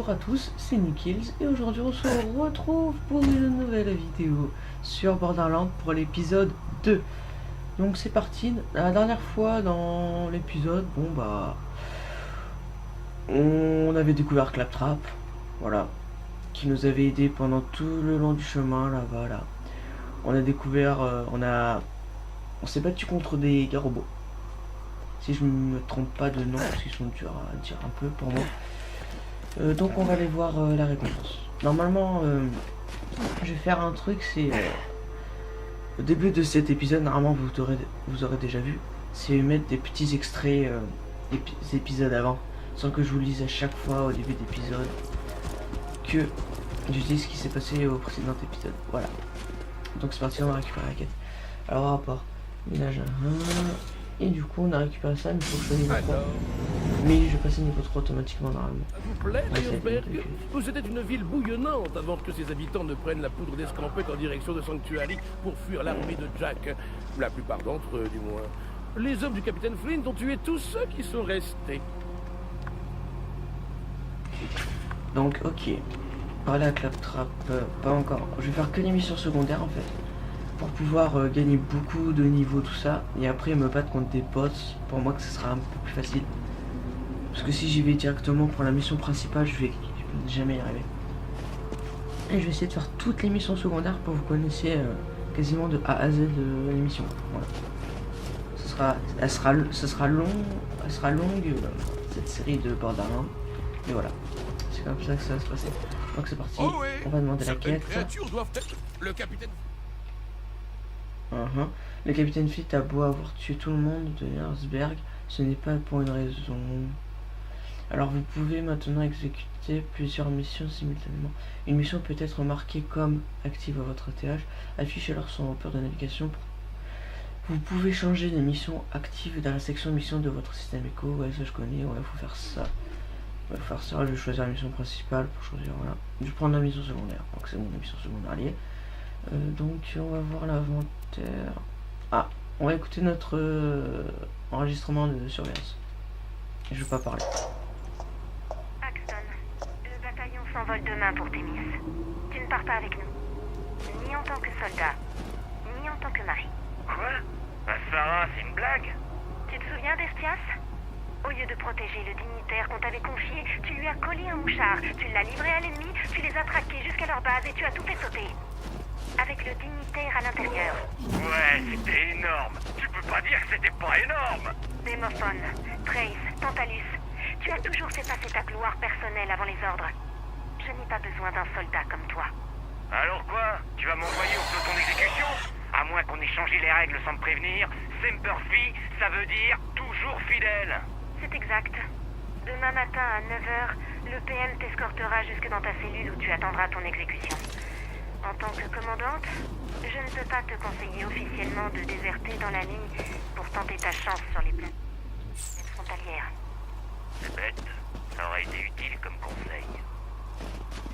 Bonjour à tous, c'est Nickils et aujourd'hui on se retrouve pour une nouvelle vidéo sur Borderlands pour l'épisode 2. Donc c'est parti, la dernière fois dans l'épisode, on avait découvert Claptrap, voilà, qui nous avait aidé pendant tout le long du chemin là-bas là. On a découvert, on s'est battu contre des robots. Si je me trompe pas de nom, parce qu'ils sont durs à dire un peu pour moi. Donc on va aller voir la récompense. Normalement, je vais faire un truc, c'est au début de cet épisode, normalement vous aurez déjà vu, c'est mettre des petits extraits des épisodes avant, sans que je vous lise à chaque fois au début d'épisode que je dis ce qui s'est passé au précédent épisode. Voilà. Donc c'est parti, on va récupérer la quête. Alors rapport, ménage 1. Et du coup on a récupéré ça, mais il faut que je sois niveau 3. Mais je vais passer niveau 3 automatiquement normalement. Vous plaît, Leonsberg, vous étiez une ville bouillonnante avant que ses habitants ne prennent la poudre d'escampette en direction de Sanctuary pour fuir l'armée de Jack. La plupart d'entre eux, du moins. Les hommes du capitaine Flint ont tué tous ceux qui sont restés. Donc ok, parler à Claptrap, pas encore. Je vais faire que les missions secondaires en fait, pour pouvoir gagner beaucoup de niveaux, tout ça, et après me battre contre des boss, pour moi que ce sera un peu plus facile. Parce que si j'y vais directement pour la mission principale, je vais jamais y arriver. Et je vais essayer de faire toutes les missions secondaires pour que vous connaissiez quasiment de A à Z l'émission. Voilà. Elle sera longue cette série de Borderlands. Et voilà. C'est comme ça que ça va se passer. Donc c'est parti. Oh oui, on va demander la quête. Créatures doivent être le capitaine. Le capitaine Flint a beau avoir tué tout le monde de Herzberg, ce n'est pas pour une raison. Alors vous pouvez maintenant exécuter plusieurs missions simultanément. Une mission peut être marquée comme active à votre TH, affichez alors son repère de navigation. Vous pouvez changer les missions actives dans la section mission de votre système éco. Ouais, ça je connais, ouais, faut faire ça. Ouais, faut faire ça, je vais choisir la mission principale pour choisir, voilà. Je vais prendre la mission secondaire, donc c'est mon mission secondaire liée. Donc on va voir l'inventaire. Ah, on va écouter notre enregistrement de surveillance. Je vais pas parler. Axton, le bataillon s'envole demain pour Thémis. Tu ne pars pas avec nous. Ni en tant que soldat, ni en tant que mari. Quoi? Sarah, c'est une blague? Tu te souviens d'Estias? Au lieu de protéger le dignitaire qu'on t'avait confié, tu lui as collé un mouchard, tu l'as livré à l'ennemi, tu les as traqués jusqu'à leur base et tu as tout fait sauter. Avec le dignitaire à l'intérieur. Ouais, c'était énorme. Tu peux pas dire que c'était pas énorme. Démophone, Trace, Tantalus, tu as toujours fait passer ta gloire personnelle avant les ordres. Je n'ai pas besoin d'un soldat comme toi. Alors quoi? Tu vas m'envoyer au peloton d'exécution? À moins qu'on ait changé les règles sans me prévenir, Semper Fi, ça veut dire toujours fidèle. C'est exact. Demain matin à 9h, le PM t'escortera jusque dans ta cellule où tu attendras ton exécution. En tant que commandante, je ne peux pas te conseiller officiellement de déserter dans la nuit pour tenter ta chance sur les plaines frontalières. C'est bête. Ça aurait été utile comme conseil.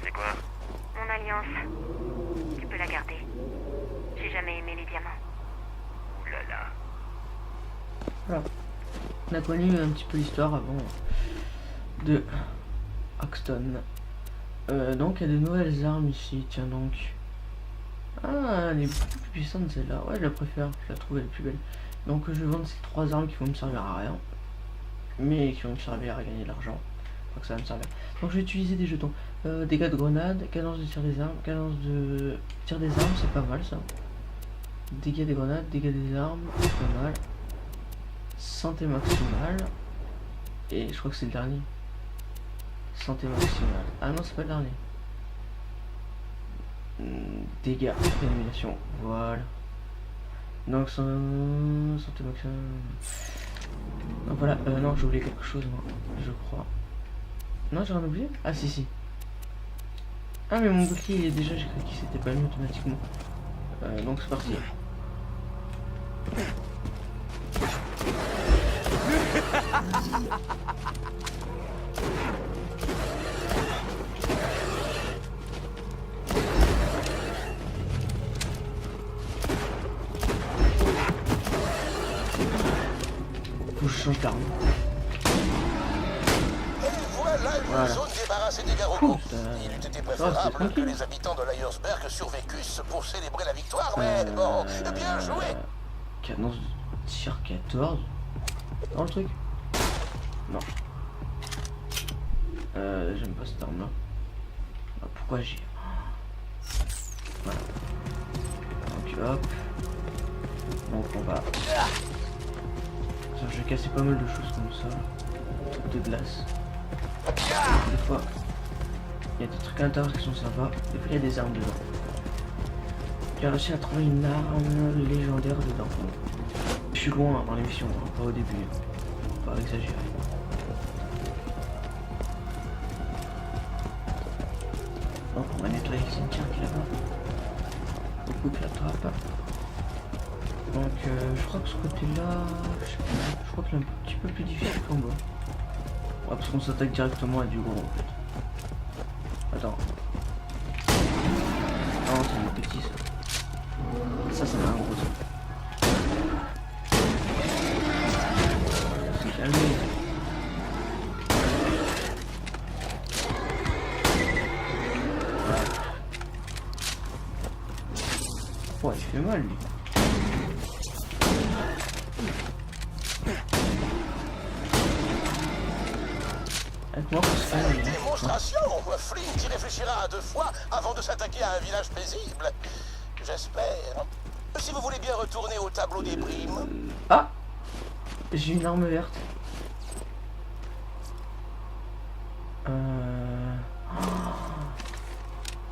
C'est quoi? Mon alliance. Tu peux la garder. J'ai jamais aimé les diamants. Ouh là là. Voilà. On a connu un petit peu l'histoire avant de Axton. Donc il y a de nouvelles armes ici, tiens donc. Ah, elle est beaucoup plus puissante celle-là. Ouais, je la préfère, je la trouve elle est plus belle. Donc je vais vendre ces 3 armes qui vont me servir à rien, mais qui vont me servir à gagner de l'argent. Je crois que ça va me servir. Donc je vais utiliser des jetons. Dégâts de grenade, cadence de tir des armes, cadence de tir des armes, c'est pas mal ça. Dégâts des grenades, dégâts des armes, c'est pas mal. Santé maximale. Et je crois que c'est le dernier. Santé maximale. Ah non, c'est pas le dernier. Dégâts d'élimination. Voilà. Donc santé maximale. Donc voilà. Non, j'ai oublié quelque chose moi, je crois. Non, j'ai rien oublié. Ah si si. Ah mais mon bouclier il est déjà, j'ai cru qu'il s'était pas mis automatiquement. Donc c'est parti. Faut que je change d'arme. Voilà, Voilà. une zone débarrassée des garrots. Cool, Il eût été c'est préférable que tranquille. les habitants de Lyersberg survécussent pour célébrer la victoire, mais bon, bien joué. Cadence tir 14. Dans le truc. Non. J'aime pas cette arme là. Pourquoi j'ai... Voilà. Donc hop. Donc on va... J'ai cassé pas mal de choses comme ça. Truc de glace. Des fois, il y a des trucs à l'intérieur qui sont sympas. Des fois, il y a des armes dedans. J'ai réussi à trouver une arme légendaire dedans. Je suis loin dans l'émission, hein, pas au début. Faut pas exagérer. Donc on va nettoyer le cimetière qui est là-bas. Beaucoup de la trappe. Donc je crois que ce côté-là, je sais pas, je crois que c'est un petit peu plus difficile qu'en bas. Ouais, parce qu'on s'attaque directement à du gros en fait. Attends. Non, c'est un petit ça. Ça c'est un gros ça. C'est calmé. Ouais, il fait mal lui. Avec moi, on se fait Une démonstration. Flint y réfléchira à 2 fois avant de s'attaquer à un village paisible. J'espère. Si vous voulez bien retourner au tableau des primes. Ah, j'ai une arme verte. Oh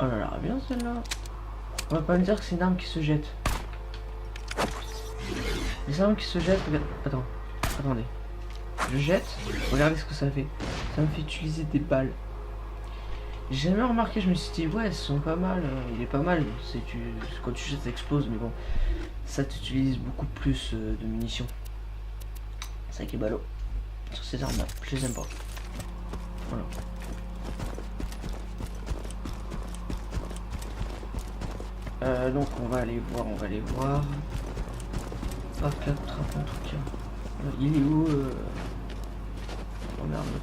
là là, bien celle-là. On va pas me dire que c'est une arme qui se jette. Les armes qui se jettent, regarde. Attends, attendez. Je jette, regardez ce que ça fait. Ça me fait utiliser des balles. J'ai jamais remarqué, je me suis dit, ouais, elles sont pas mal. Il est pas mal. Quand tu jettes, ça explose, mais bon. Ça t'utilise beaucoup plus de munitions. C'est ça qui est ballot. Sur ces armes-là, je les aime pas. Voilà. Donc on va aller voir. Pas claptrap en tout cas. Il est où Oh merde mec.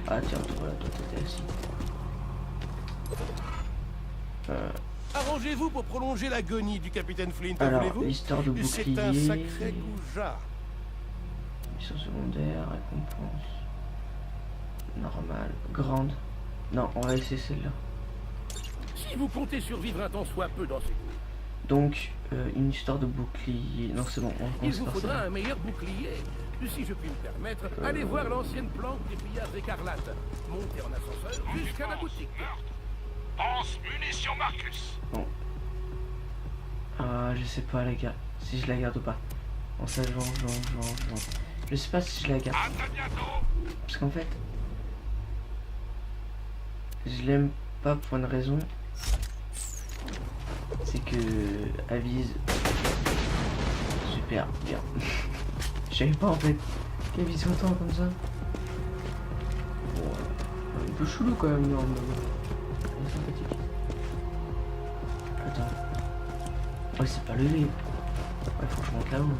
Ah tiens, voilà, toi t'étais assis. Arrangez-vous pour prolonger l'agonie du capitaine Flint, Alors, voulez-vous? l'histoire de C'est bouclier. un sacré goujat. Mission secondaire, récompense. Normale, grande. Non, on va essayer celle-là. Si vous comptez survivre un temps soit peu dans ces coups, Donc, une histoire de bouclier. Non, c'est bon, on il commence vous par faudra ça. un meilleur bouclier. Si je puis me permettre, allez voir l'ancienne planque des pillards écarlates. Montez en ascenseur jusqu'à la boutique. Pense munitions Marcus. Bon. Ah, je sais pas, les gars, si je la garde ou pas. Bon, ça, je vends. Je sais pas si je la garde. À très bientôt. Parce qu'en fait, je l'aime pas pour une raison. C'est que Avise super bien. Je savais pas en fait qu'Avise autant comme ça. Bon, un peu chelou quand même, non, mais elle est sympathique. Attends. Ouais, c'est pas levé. Ouais, faut que je monte là-haut.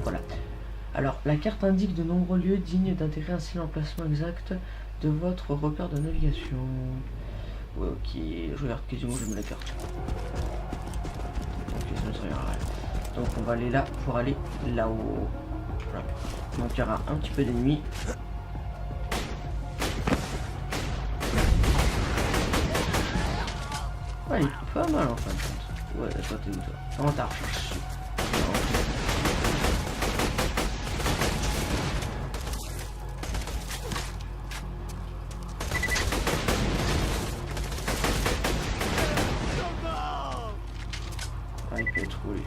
Voilà. Alors, la carte indique de nombreux lieux dignes d'intégrer ainsi l'emplacement exact de votre repère de navigation. Ouais, ok, je regarde quasiment je mets la carte. Ok, ça ne sert à rien. Donc, on va aller là pour aller là-haut. Voilà. Donc, il y aura un petit peu d'ennemis. Ouais, il est pas mal en fin de compte. Ouais, toi, t'es où toi? Comment t'as recherché? Ah, il peut être roulé.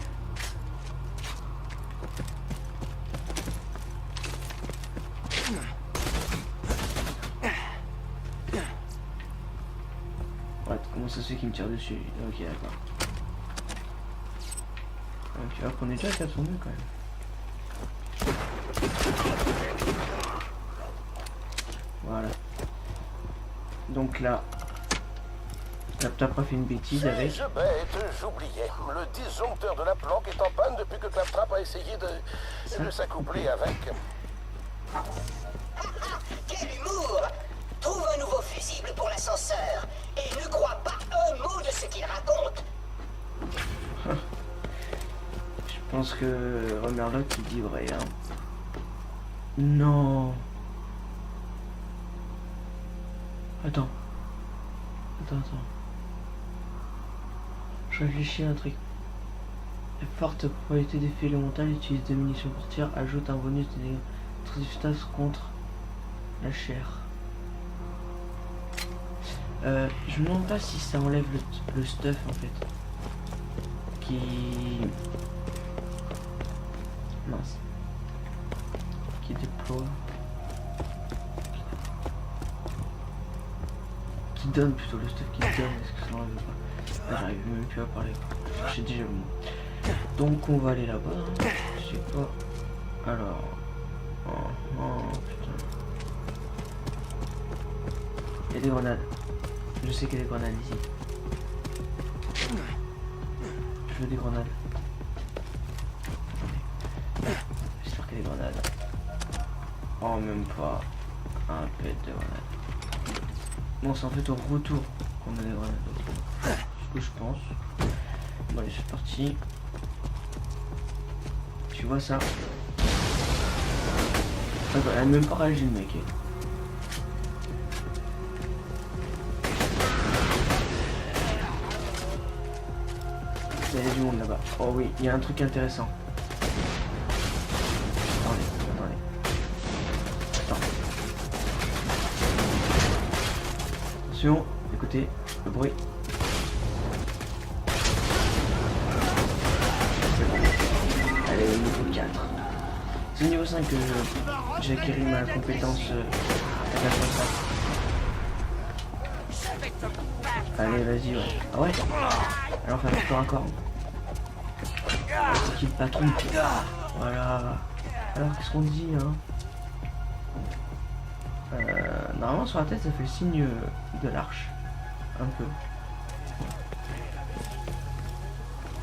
Ouais, comment ça se fait qu'il me tire dessus? Ok, d'accord. Donc, hop, on est déjà à 400 quand même. Voilà. Donc là, Claptrap a fait une bêtise avec. Suis-je bête, j'oubliais. Le disjoncteur de la planque est en panne depuis que Claptrap a essayé de s'accoupler avec. Quel humour! Trouve un nouveau fusible pour l'ascenseur et ne crois pas un mot de ce qu'il raconte. Je pense que Romerlock il dit vrai. Hein. Non. Attends. Je réfléchis à un truc. La forte probabilité d'effet élémental utilise des munitions pour tir ajoute un bonus de très efficace contre la chair. Je me demande pas si ça enlève le stuff en fait. Qui... Mince. Qui déploie. Qui donne plutôt le stuff qui donne. Est-ce que ça enlève pas? Ah, j'arrive même plus à parler. Je cherchais déjà le mot. Donc on va aller là-bas. Je sais pas. Alors. Oh putain. Il y a des grenades. Je sais qu'il y a des grenades ici. Je veux des grenades. J'espère qu'il y a des grenades. Oh même pas. Un pet de grenades. Bon c'est en fait au retour qu'on a des grenades. C'est ce que je pense. Bon allez c'est parti. Tu vois ça? Attends, elle a même pas réagi le mec. Il y a du monde là-bas. Oh oui, il y a un truc intéressant. Attendez. Attends. Attention, écoutez le bruit. C'est bon. Allez, niveau 4. C'est niveau 5 que j'ai acquis ma compétence avec la ça. Allez, vas-y, ouais. Ah ouais? Alors, faire un tour encore. C'est qui le patron? Voilà. Alors, qu'est-ce qu'on dit, hein? Normalement, sur la tête, ça fait le signe de l'arche. Un peu.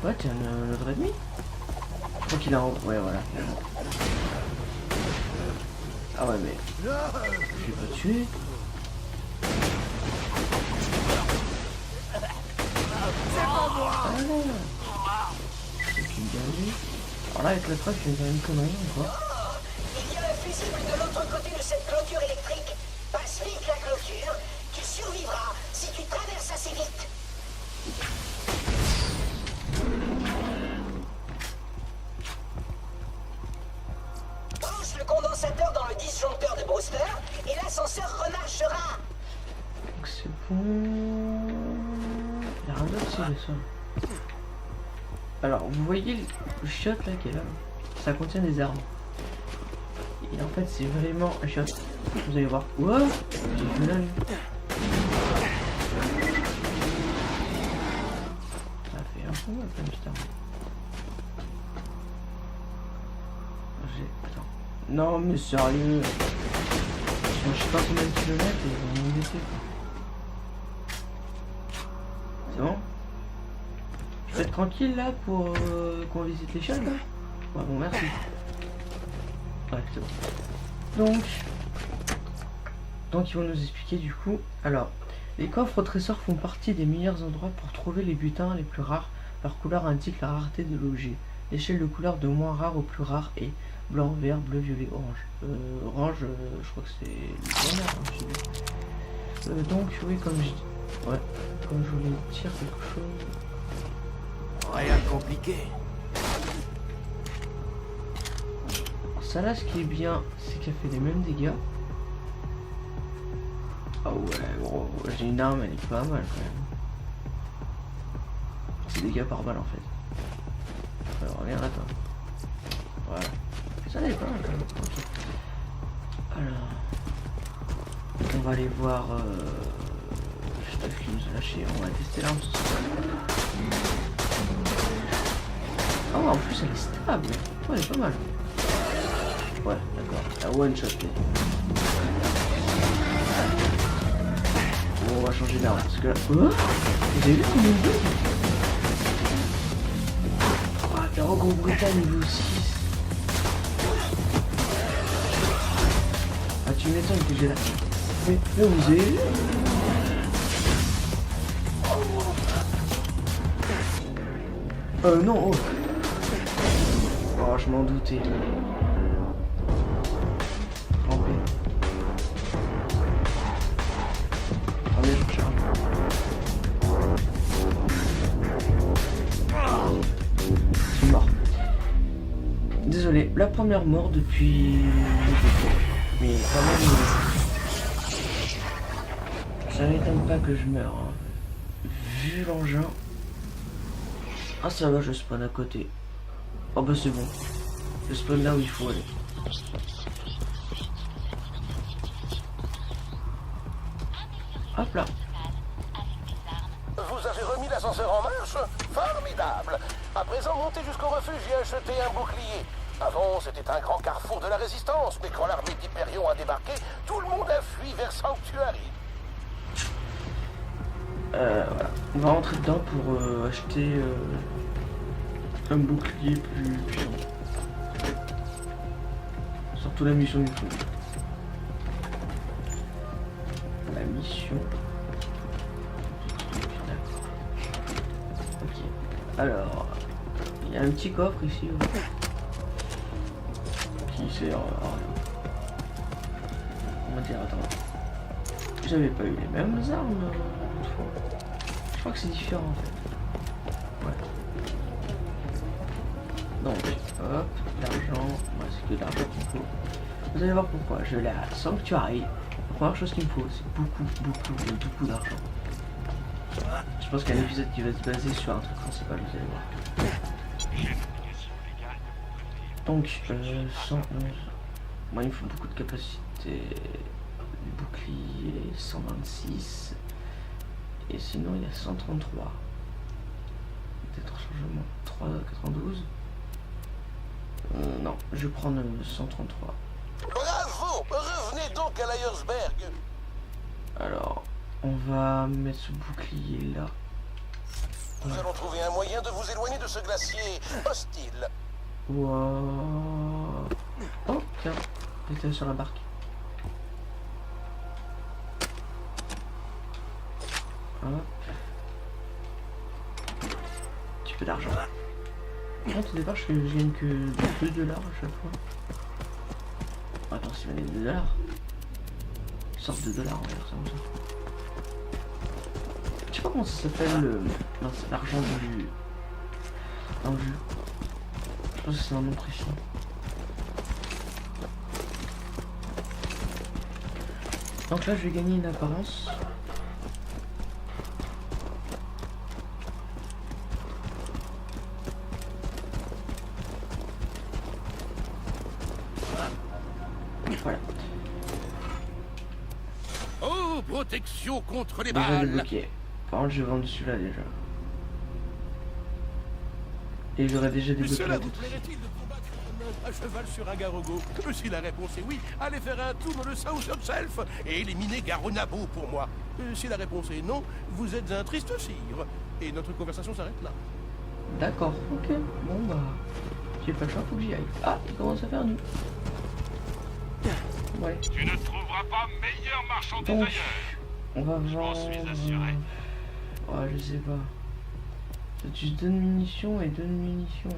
Ouais, tiens, notre ennemi? Je crois qu'il est en haut. Ouais, voilà. Ah ouais, mais... Je l'ai pas tué. C'est qu'une galerie. Alors là, avec la trappe, je viens de faire une connerie ou quoi? Il y a un fusible de l'autre côté de cette clôture électrique. Passe vite la clôture, tu survivras si tu traverses assez vite. Branche le condensateur dans le disjoncteur de Brewster et l'ascenseur remarchera. Donc c'est bon... Il y a rien d'autre sur le sol. Alors, vous voyez le chiotte là qui est là? Ça contient des armes. Et en fait, c'est vraiment un chiotte. Vous allez voir. Wow, j'ai vu là. Ça fait un peu mal comme ça. Attends. Non, mais sérieux. Je sais pas combien de kilomètres et ils vont me laisser. C'est bon? Je peux être tranquille là pour qu'on visite les chiottes là? Ouais, bon, merci. Ouais, c'est bon. Donc ils vont nous expliquer du coup. Alors, les coffres au trésor font partie des meilleurs endroits pour trouver les butins les plus rares. Leur couleur indique la rareté de l'objet. L'échelle de couleur de moins rare au plus rare est blanc, vert, bleu, violet, orange. Orange, je crois que c'est le vert, hein, donc oui, comme je voulais dire quelque chose. Rien de compliqué. Ça là, ce qui est bien, c'est qu'elle fait les mêmes dégâts. Ah ouais, gros, j'ai une arme, elle est pas mal quand même. C'est dégâts par balle en fait. Alors, regarde, attends. Voilà. Ça n'est pas mal quand même. Okay. Alors, on va aller voir. Je sais pas ce qu'il nous a lâché. On va tester l'arme. Oh, en plus elle est stable. Ouais, elle est pas mal. Ouais, d'accord. La one shot. Bon, on va changer d'arme parce que là... Oh, vous avez vu combien de bugs? Oh, Pierrot Gros Bretagne niveau 6. Ah, tu m'étonnes que j'ai là. Mais vous avez vu? Non, oh. Oh, je m'en doutais. Rampé. Attendez, je recharge. Je suis mort. Désolé, la première mort depuis... Mais quand même... Ça m'étonne pas que je meure. Hein. Vu l'engin... Ah ça va, je spawn à côté. Oh bah c'est bon. Je spawn là où il faut aller. Hop là. Vous avez remis l'ascenseur en marche? Formidable. À présent, montez jusqu'au refuge et achetez un bouclier. Avant, c'était un grand carrefour de la résistance, mais quand l'armée d'Hyperion a débarqué, tout le monde a fui vers Sanctuary. Voilà. On va rentrer dedans pour acheter un bouclier plus puissant. Surtout la mission du fond. La mission. Ok. Alors, il y a un petit coffre ici. Qui sert à rien. On va dire, attends. J'avais pas eu les mêmes armes l'autre fois. Je crois que c'est différent en fait. Ouais. Donc, hop, l'argent. Moi, c'est que de l'argent qu'il me faut. Vous allez voir pourquoi. Je l'ai à Sanctuary. La première chose qu'il me faut, c'est beaucoup d'argent. Je pense qu'il y a un épisode qui va se baser sur un truc principal, vous allez voir. Donc, 111. Moi, il me faut beaucoup de capacité. Bouclier 126. Et sinon, il y a 133. Peut-être changement 392. Non, je vais prendre 133. Bravo! Revenez donc à l'Ayersberg. Alors, on va mettre ce bouclier là. Nous allons trouver un moyen de vous éloigner de ce glacier hostile. Wow. Oh, tiens, j'étais sur la barque. Hop. Un petit peu d'argent. Au départ, je gagne que 2 dollars à chaque fois. Attends, c'est les 2 dollars. Une sorte de dollars, on va dire ça comme ça. Je sais pas comment ça s'appelle le... Non, c'est l'argent du... dans le jeu. Je pense que c'est un nom précis. Donc là, je vais gagner une apparence. Voilà. Oh, protection contre les Déjà balles. débloqué. Par contre, je vais vendre celui-là déjà. Et j'aurais déjà débloqué Cela la vous tête. plairait-il de combattre un homme à cheval sur un garogo? Si la réponse est oui, allez faire un tour dans le Southern Shelf et éliminer Garonabo pour moi. Si la réponse est non, vous êtes un triste cire. Et notre conversation s'arrête là. D'accord, ok. Bon bah... J'ai pas le choix, faut que j'y aille. Ah, il commence à faire nuit. Ouais. Tu ne trouveras pas meilleur marchandise Donc, ailleurs. on va Je m'en vendre... suis assuré. Ouais, je sais pas. Tu donnes munitions et donnes munitions.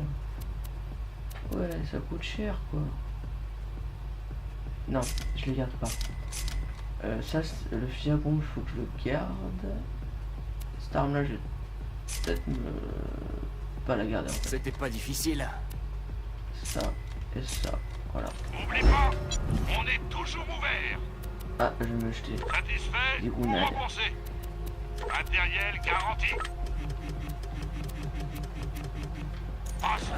Ouais, ça coûte cher quoi. Non, je les garde pas. Ça, le fusil à pompe, il faut que je le garde. Cette arme là, je vais peut-être pas la garder en fait. C'était pas difficile. Ça et ça, voilà. N'oublie pas, on est toujours ouvert. Ah, je vais me jeter. Satisfait Des ou rounades. remboursé. Matériel garanti. Passe.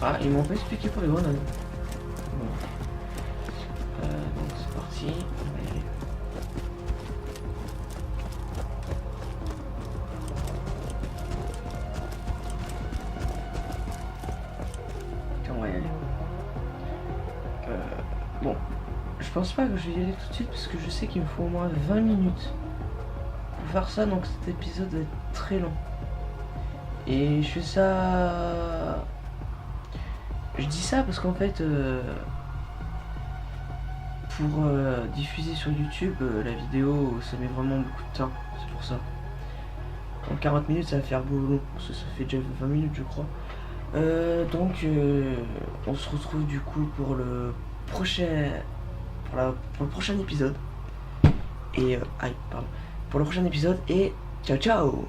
Ah, ils m'ont pas expliqué pour les grenades. Bon. Donc c'est parti. On va y aller. Tiens, on va y aller. Bon. Je pense pas que je vais y aller tout de suite parce que je sais qu'il me faut au moins 20 minutes faire ça, donc cet épisode va être très long. Et je fais ça... Je dis ça parce qu'en fait, pour diffuser sur YouTube, la vidéo, ça met vraiment beaucoup de temps, c'est pour ça. En 40 minutes, ça va faire beaucoup long, parce que ça fait déjà 20 minutes, je crois. Donc, on se retrouve du coup pour le prochain... pour le prochain épisode. Et... pour le prochain épisode, et ciao ciao.